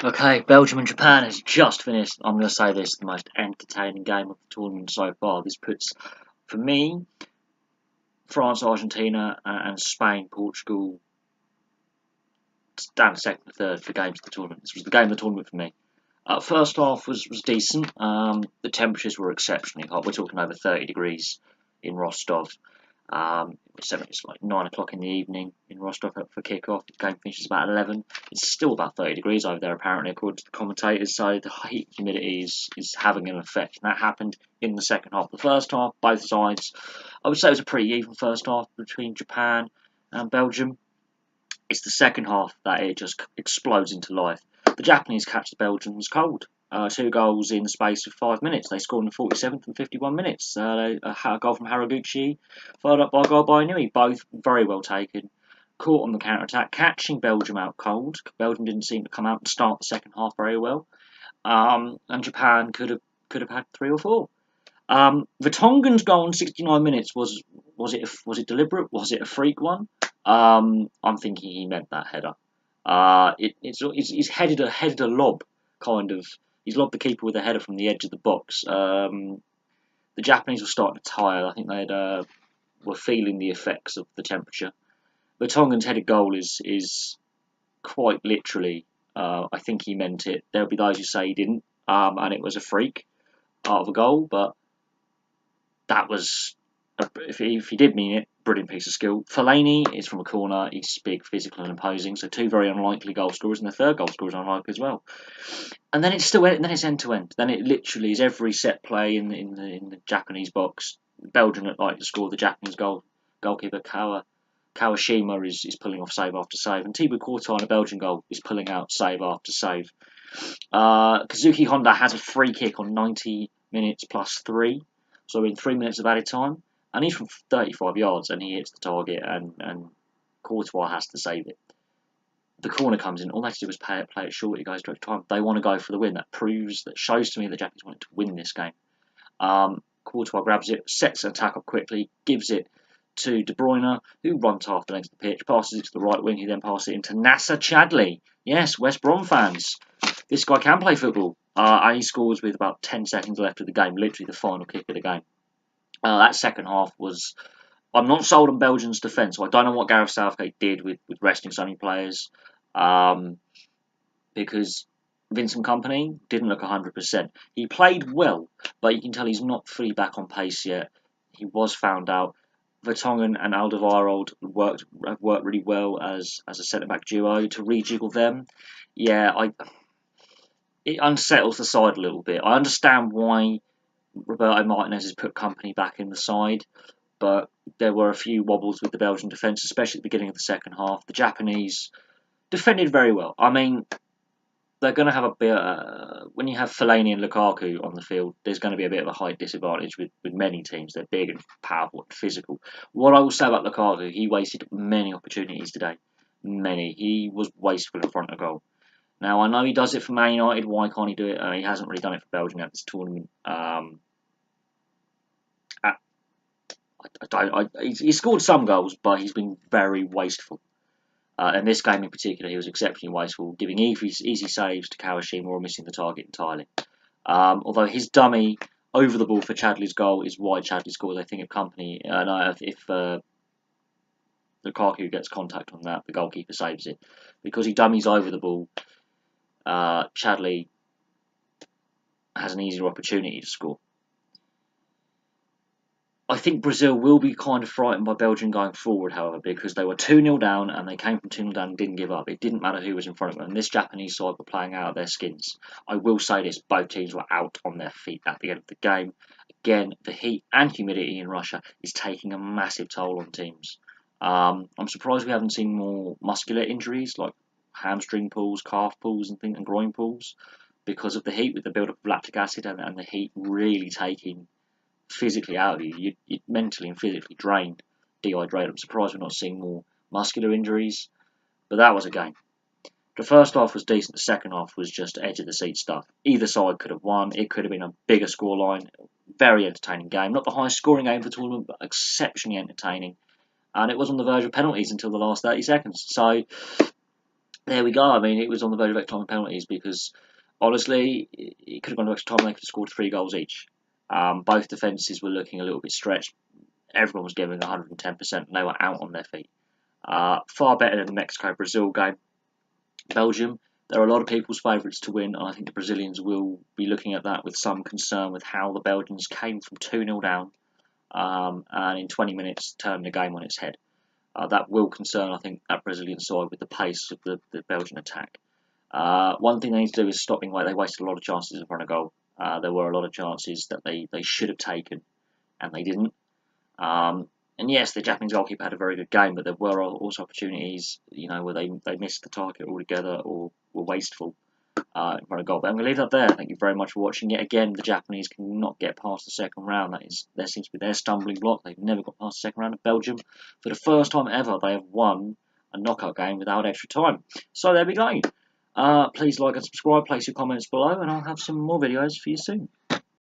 Okay, Belgium and Japan has just finished. I'm going to say this, the most entertaining game of the tournament so far. This puts, for me, France, Argentina, and Spain, Portugal down to second and third for games of the tournament. This was the game of the tournament for me. First half was decent. The temperatures were exceptionally hot. We're talking over 30 degrees in Rostov. It's like 9 o'clock in the evening in Rostov for kick-off. The game finishes about 11. It's still about 30 degrees over there, apparently, according to the commentators. So the heat humidity is having an effect. And that happened in the second half. The first half, both sides, I would say it was a pretty even first half between Japan and Belgium. It's the second half that it just explodes into life. The Japanese catch the Belgians cold. 2 goals in the space of 5 minutes. They scored in the 47th and 51 minutes. A goal from Haraguchi, followed up by a goal by Inui. Both very well taken. Caught on the counter-attack, catching Belgium out cold. Belgium didn't seem to come out and start the second half very well. And Japan could have had 3 or 4. Vertonghen's goal in 69 minutes was it deliberate? Was it a freak one? I'm thinking he meant that header. He's headed a lob, kind of. He's lobbed the keeper with a header from the edge of the box. The Japanese were starting to tire. I think they were feeling the effects of the temperature. Vertonghen's headed goal is quite literally. I think he meant it. There'll be those who say he didn't, and it was a freak out of a goal. But that was, if he did mean it, brilliant piece of skill. Fellaini is from a corner. He's big, physical, and imposing. So 2 very unlikely goal scorers, and the third goal scorer is unlikely as well. And then it's end to end. Then it literally is every set play in the Japanese box. Belgium look like to score the Japanese goal. Goalkeeper Kawashima is pulling off save after save, and Thibaut Courtois in a Belgian goal is pulling out save after save. Kazuki Honda has a free kick on 90 minutes plus 3, so in 3 minutes of added time, and he's from 35 yards, and he hits the target, and Courtois has to save it. The corner comes in. All they have to do is play it short. It goes to extra time. They want to go for the win. That shows to me the Japanese wanted to win this game. Courtois grabs it, sets an attack up quickly, gives it to De Bruyne, who runs half the length of the pitch, passes it to the right wing, who then passes it into Nacer Chadli. Yes, West Brom fans. This guy can play football. And he scores with about 10 seconds left of the game, literally the final kick of the game. That second half was... I'm not sold on Belgium's defence, so I don't know what Gareth Southgate did with resting so many players. Because Vincent Kompany didn't look 100%. He played well, but you can tell he's not fully back on pace yet. He was found out. Vertonghen and Alderweireld have worked really well as a centre-back duo to rejiggle them. Yeah, it unsettles the side a little bit. I understand why Roberto Martinez has put Kompany back in the side, but there were a few wobbles with the Belgian defence, especially at the beginning of the second half. The Japanese defended very well. I mean, they're going to have a bit... when you have Fellaini and Lukaku on the field, there's going to be a bit of a height disadvantage with many teams. They're big and powerful and physical. What I will say about Lukaku, he wasted many opportunities today. Many. He was wasteful in front of goal. Now, I know he does it for Man United. Why can't he do it? He hasn't really done it for Belgium at this tournament. He scored some goals, but he's been very wasteful. In this game in particular, he was exceptionally wasteful, giving easy saves to Kawashima or missing the target entirely. Although his dummy over the ball for Chadley's goal is why Chadley scores, I think, of Kompany. If Lukaku gets contact on that, the goalkeeper saves it. Because he dummies over the ball, Chadley has an easier opportunity to score. I think Brazil will be kind of frightened by Belgium going forward, however, because they were 2-0 down and they came from 2-0 down and didn't give up. It didn't matter who was in front of them. And this Japanese side were playing out of their skins. I will say this, both teams were out on their feet at the end of the game. Again, the heat and humidity in Russia is taking a massive toll on teams. I'm surprised we haven't seen more muscular injuries like hamstring pulls, calf pulls and groin pulls because of the heat, with the build-up of lactic acid and the heat really taking physically out of you. You're mentally and physically drained, dehydrated. I'm surprised we're not seeing more muscular injuries, but that was a game. The first half was decent, the second half was just edge of the seat stuff. Either side could have won, it could have been a bigger scoreline. Very entertaining game, not the highest scoring game of the tournament, but exceptionally entertaining. And it was on the verge of penalties until the last 30 seconds. So there we go. I mean, it was on the verge of extra time and penalties because, honestly, it could have gone to extra time. They could have scored 3 goals each. Both defences were looking a little bit stretched. Everyone was giving 110%, and they were out on their feet. Far better than the Mexico-Brazil game. Belgium, there are a lot of people's favourites to win, and I think the Brazilians will be looking at that with some concern with how the Belgians came from 2-0 down and in 20 minutes turned the game on its head. That will concern, I think, that Brazilian side with the pace of the Belgian attack. One thing they need to do is stop being like they wasted a lot of chances in front of goal. There were a lot of chances that they should have taken, and they didn't. And yes, the Japanese goalkeeper had a very good game, but there were also opportunities, where they missed the target altogether or were wasteful in front of goal. But I'm going to leave that there. Thank you very much for watching. Yet again, the Japanese cannot get past the second round. There seems to be their stumbling block. They've never got past the second round of Belgium. For the first time ever, they have won a knockout game without extra time. So there we go. Please like and subscribe, place your comments below, and I'll have some more videos for you soon.